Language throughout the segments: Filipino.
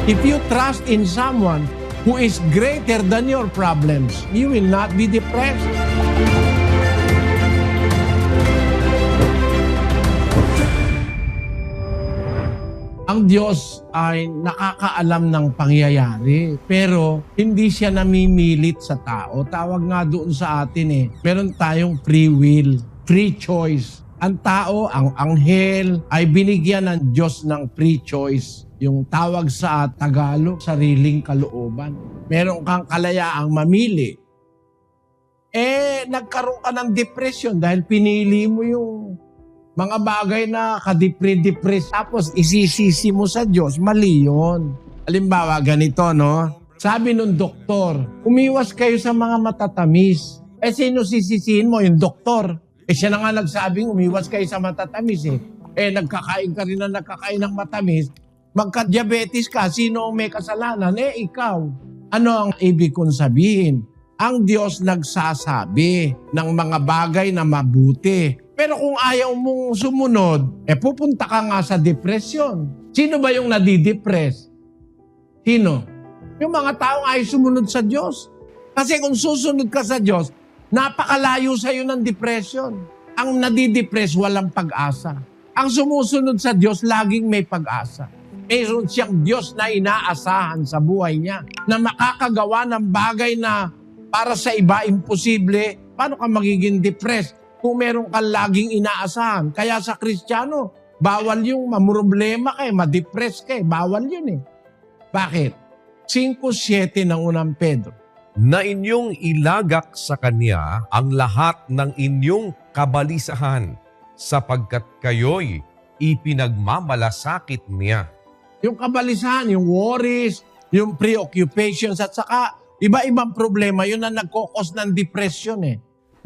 If you trust in someone who is greater than your problems, you will not be depressed. Ang Diyos ay nakakaalam ng pangyayari, pero hindi siya namimilit sa tao. Tawag nga doon sa atin meron tayong free will, free choice. Ang tao, ang anghel, ay binigyan ng Diyos ng free choice. Yung tawag sa Tagalog, sariling kalooban. Meron kang kalayaang mamili. Nagkaroon ka ng depression dahil pinili mo yung mga bagay na kadepre-depress. Tapos isisisi mo sa Diyos, mali yun. Halimbawa, ganito, no? Sabi nung doktor, umiwas kayo sa mga matatamis. Sino sisisihin mo? Yung doktor. Siya na nga nagsabing umiwas kayo sa matatamis nagkakain ka rin na nagkakain ng matamis. Magka-diabetes ka, sino ang may kasalanan? Ikaw. Ano ang ibig kong sabihin? Ang Diyos nagsasabi ng mga bagay na mabuti. Pero kung ayaw mong sumunod, pupunta ka nga sa depression. Sino ba yung nadidepress? Sino? Yung mga taong ayaw sumunod sa Diyos. Kasi kung susunod ka sa Diyos, napakalayo sa'yo ng depression. Ang nadidepress, walang pag-asa. Ang sumusunod sa Diyos, laging may pag-asa. Meron siyang Diyos na inaasahan sa buhay niya na makakagawa ng bagay na para sa iba imposible. Paano ka magiging depressed kung meron kang laging inaasahan? Kaya sa Kristiyano, bawal yung mamroblema ma-depress bawal yun Bakit? 5:7 ng unang Pedro. Na inyong ilagak sa Kanya ang lahat ng inyong kabalisahan, sapagkat kayo'y ipinagmamalasakit niya. Yung kabalisahan, yung worries, yung preoccupations, at saka iba-ibang problema, yun ang nagkokos ng depression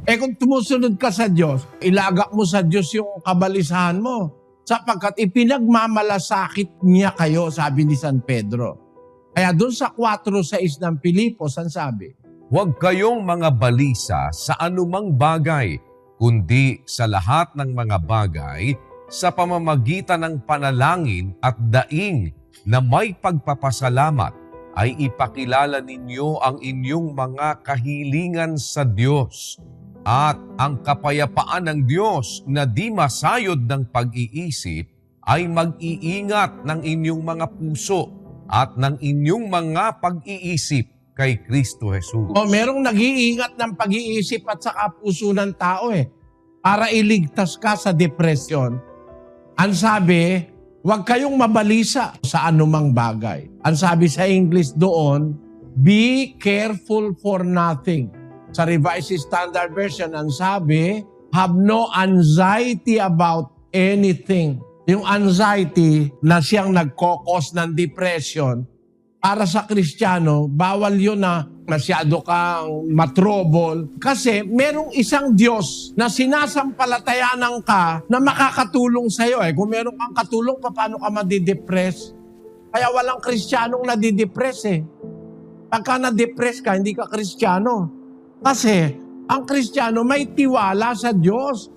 kung tumusunod ka sa Diyos, ilagak mo sa Diyos yung kabalisahan mo, sapagkat ipinagmamalasakit niya kayo, sabi ni San Pedro. Kaya doon sa 4:6 ng Pilipos, ang sabi, Huwag kayong mga balisa sa anumang bagay, kundi sa lahat ng mga bagay, sa pamamagitan ng panalangin at daing na may pagpapasalamat, ay ipakilala ninyo ang inyong mga kahilingan sa Diyos. At ang kapayapaan ng Diyos na di masayod ng pag-iisip ay mag-iingat ng inyong mga puso at ng inyong mga pag-iisip kay Kristo Jesus. Merong nag-iingat ng pag-iisip at saka puso ng tao para iligtas ka sa depression. Ang sabi, huwag kayong mabalisa sa anumang bagay. Ang sabi sa English doon, be careful for nothing. Sa Revised Standard Version, ang sabi, have no anxiety about anything. Yung anxiety na siyang nagkokos ng depression, para sa Kristiyano, bawal yun na masyado kang matrobol. Kasi merong isang Diyos na sinasampalatayanan ka na makakatulong sa'yo. Kung meron kang katulong, paano ka madidepress? Kaya walang Kristiyanong nadidepress Pagka na-depress ka, hindi ka Kristiyano. Kasi ang Kristiyano may tiwala sa Diyos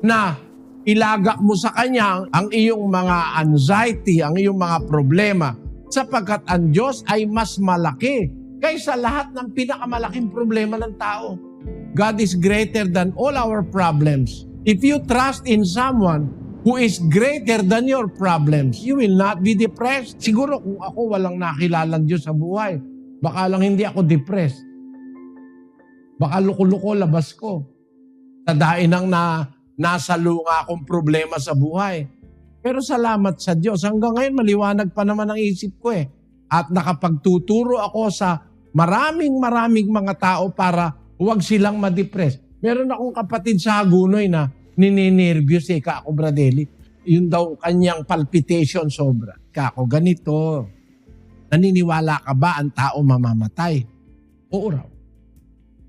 na ilagak mo sa Kanya ang iyong mga anxiety, ang iyong mga problema, sapagkat ang Diyos ay mas malaki kaysa lahat ng pinakamalaking problema ng tao. God is greater than all our problems. If you trust in someone who is greater than your problems, you will not be depressed. Siguro kung ako walang nakilalang Diyos sa buhay, baka lang hindi ako depressed. Baka luko-luko labas ko. Tadain ang nasa lunga akong problema sa buhay. Pero salamat sa Diyos. Hanggang ngayon, maliwanag pa naman ang isip ko At nakapagtuturo ako sa maraming mga tao para huwag silang ma-depress. Meron akong kapatid sa Hagunoy na nininervyos Kako Bradeli. Yun daw kanyang palpitation sobra. Kako, ganito. Naniniwala ka ba ang tao mamamatay? Oo raw.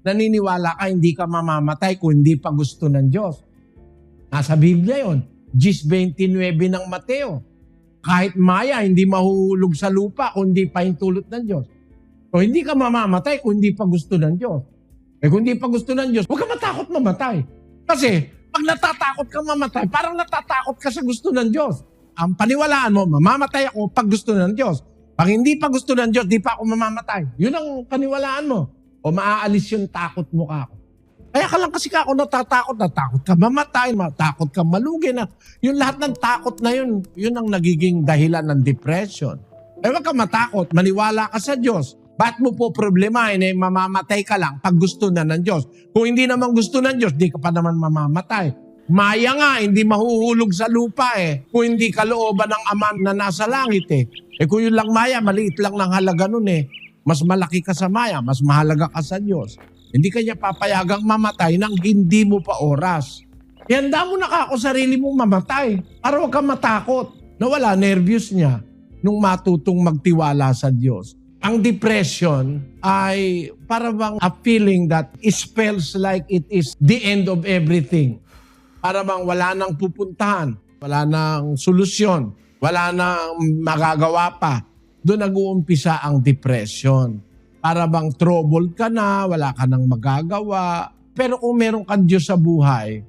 Naniniwala ka hindi ka mamamatay kung hindi pa gusto ng Diyos. Nasa Biblia yon. 10:29 ng Mateo. Kahit maya, hindi mahuhulog sa lupa kung hindi pa hintulot ng Diyos. O hindi ka mamamatay kung hindi pa gusto ng Diyos. Kung hindi pa gusto ng Diyos, huwag ka matakot mamatay. Kasi pag natatakot ka mamatay, parang natatakot ka sa gusto ng Diyos. Ang paniwalaan mo, mamamatay ako pag gusto ng Diyos. Pag hindi pa gusto ng Diyos, di pa ako mamamatay. Yun ang paniwalaan mo. O maaalis yung takot mo ka ako. Kaya ka lang kasi ako natatakot ka mamatay, matakot ka malugi na. Yung lahat ng takot na yun, yun ang nagiging dahilan ng depression. Huwag ka matakot, maniwala ka sa Diyos. Ba't mo po problemahin eh, mamamatay ka lang pag gusto na ng Diyos? Kung hindi naman gusto ng Diyos, di ka pa naman mamamatay. Maya nga, hindi mahuhulog sa lupa eh. Kung hindi kalooban ng Ama na nasa langit eh. Kung yun lang maya, maliit lang ng halaga nun eh. Mas malaki ka sa maya, mas mahalaga ka sa Diyos. Hindi kanya papayagang mamatay nang hindi mo pa oras. Handa mo na ka ako sarili mong mamatay para huwag kang matakot. Nawala nervyos niya nung matutong magtiwala sa Diyos. Ang depression ay para bang a feeling that it feels like it is the end of everything. Para bang wala nang pupuntahan, wala nang solusyon, wala nang magagawa pa. Doon nag-uumpisa ang depression. Para bang troubled ka na, wala ka nang magagawa. Pero kung meron kang Diyos sa buhay,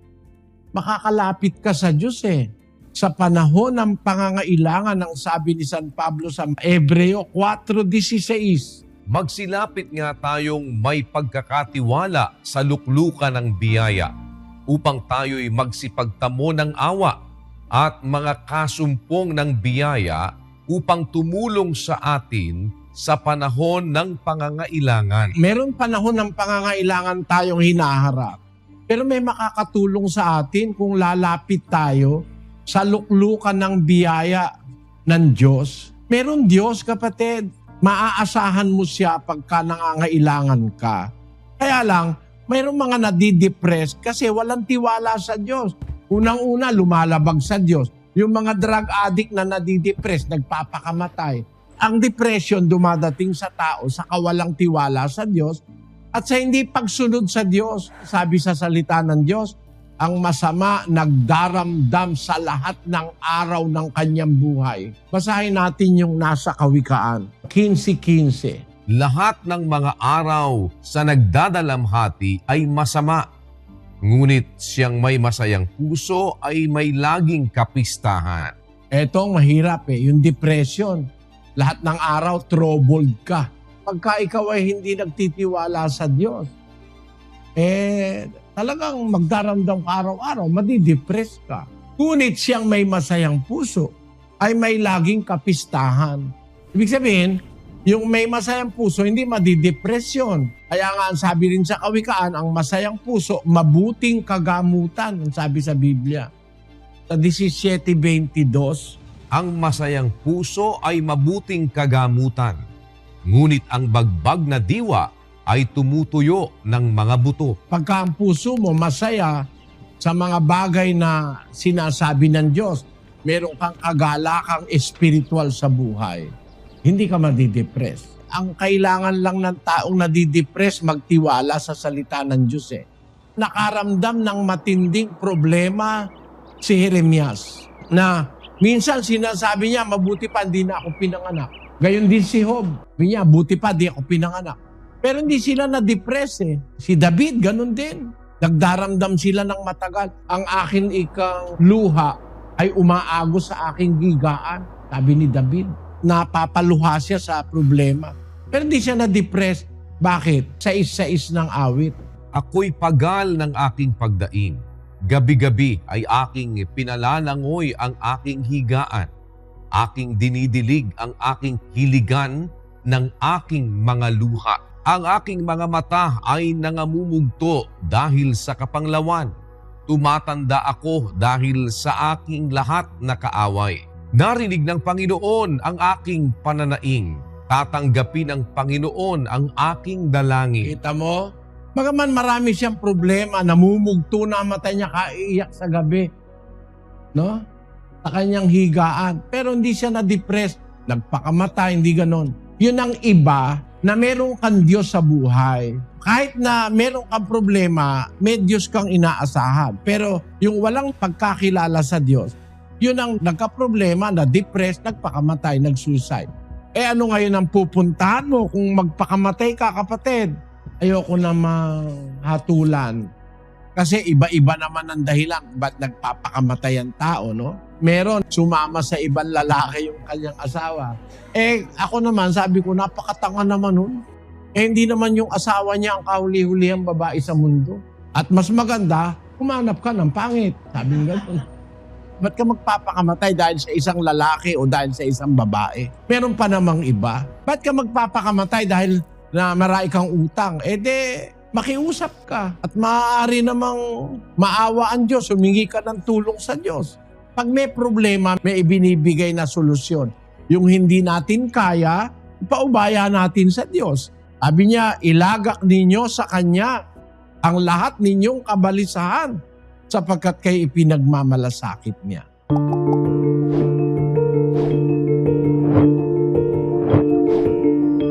makakalapit ka sa Diyos eh. Sa panahon ng pangangailangan ng sabi ni San Pablo sa Hebreo 4:16. Magsilapit nga tayong may pagkakatiwala sa luklukan ng biyaya upang tayo'y magsipagtamo ng awa at mga kasumpong ng biyaya upang tumulong sa atin sa panahon ng pangangailangan. Meron panahon ng pangangailangan tayong hinaharap. Pero may makakatulong sa atin kung lalapit tayo sa luklukan ng biyaya ng Diyos. Meron Diyos, kapatid. Maaasahan mo siya pagka nangangailangan ka. Kaya lang, mayroong mga nadidepress kasi walang tiwala sa Diyos. Unang-una, lumalabag sa Diyos. Yung mga drug addict na nadidepress, nagpapakamatay. Ang depression dumadating sa tao sa kawalang tiwala sa Diyos at sa hindi pagsunod sa Diyos. Sabi sa salita ng Diyos, ang masama nagdaramdam sa lahat ng araw ng kanyang buhay. Basahin natin yung nasa Kawikaan, 15:15. Lahat ng mga araw sa nagdadalamhati ay masama, ngunit siyang may masayang puso ay may laging kapistahan. Etong mahirap eh, yung depression. Lahat ng araw, troubled ka. Pagka ikaw ay hindi nagtitiwala sa Diyos, talagang magdaramdam ka araw-araw, madidepress ka. Ngunit siyang may masayang puso ay may laging kapistahan. Ibig sabihin, yung may masayang puso, hindi madidepresyon. Kaya nga, ang sabi rin sa Kawikaan, ang masayang puso, mabuting kagamutan, ang sabi sa Biblia. Sa 17:22, Ang masayang puso ay mabuting kagamutan, ngunit ang bagbag na diwa ay tumutuyo ng mga buto. pagka ang puso mo masaya sa mga bagay na sinasabi ng Diyos, meron kang kagalakang espiritual sa buhay, hindi ka madidepress. Ang kailangan lang ng taong nadidepress, magtiwala sa salita ng Diyos eh. Nakaramdam ng matinding problema si Jeremias na minsan sinasabi niya, mabuti pa hindi na ako pinanganak. Gayon din si Job. Sabi niya, buti pa di ako pinanganak. Pero hindi sila na-depress eh. Si David, ganun din. Nagdaramdam sila ng matagal. Ang akin ikang luha ay umaagos sa aking gigaan. Sabi ni David, napapaluha siya sa problema. Pero hindi siya na-depress. Bakit? Sais-sais ng awit. Ako'y pagal ng aking pagdaing. Gabi-gabi ay aking pinalanangoy ang aking higaan. Aking dinidilig ang aking hiligan ng aking mga luha. Ang aking mga mata ay nangamumugto dahil sa kapanglawan. Tumatanda ako dahil sa aking lahat na kaaway. Narinig ng Panginoon ang aking pananaing. Tatanggapin ng Panginoon ang aking dalangin. Kita mo? Bagaman marami siyang problema, namumugto na ang mata niya, kaiiyak sa gabi. No? Sa kanyang higaan. Pero hindi siya na-depress. Nagpakamatay, hindi ganon. Yun ang iba na meron kang Diyos sa buhay. Kahit na meron kang problema, may Diyos kang inaasahan. Pero yung walang pagkakilala sa Diyos, yun ang nagka-problema, na-depress, nagpakamatay, nag-suicide. Ano ngayon ang pupuntahan mo kung magpakamatay ka, kapatid? Ayoko na mahatulan. Kasi iba-iba naman ang dahilan ba't nagpapakamatay ang tao, no? meron sumama sa ibang lalaki yung kanyang asawa. Ako naman, sabi ko, napakatanga naman nun. Hindi naman yung asawa niya ang kahuli-hulihang babae sa mundo. At mas maganda, humanap ka ng pangit. Sabi nga gano'n. Ba't ka magpapakamatay dahil sa isang lalaki o dahil sa isang babae? Meron pa namang iba. Ba't ka magpapakamatay dahil na marami kang utang? Makiusap ka. At maaari namang maawa ang Diyos. Humingi ka ng tulong sa Diyos. Pag may problema, may ibinibigay na solusyon. Yung hindi natin kaya, ipaubaya natin sa Diyos. Sabi niya, ilagak ninyo sa Kanya ang lahat ninyong kabalisahan sapagkat kayo ipinagmamalasakit niya.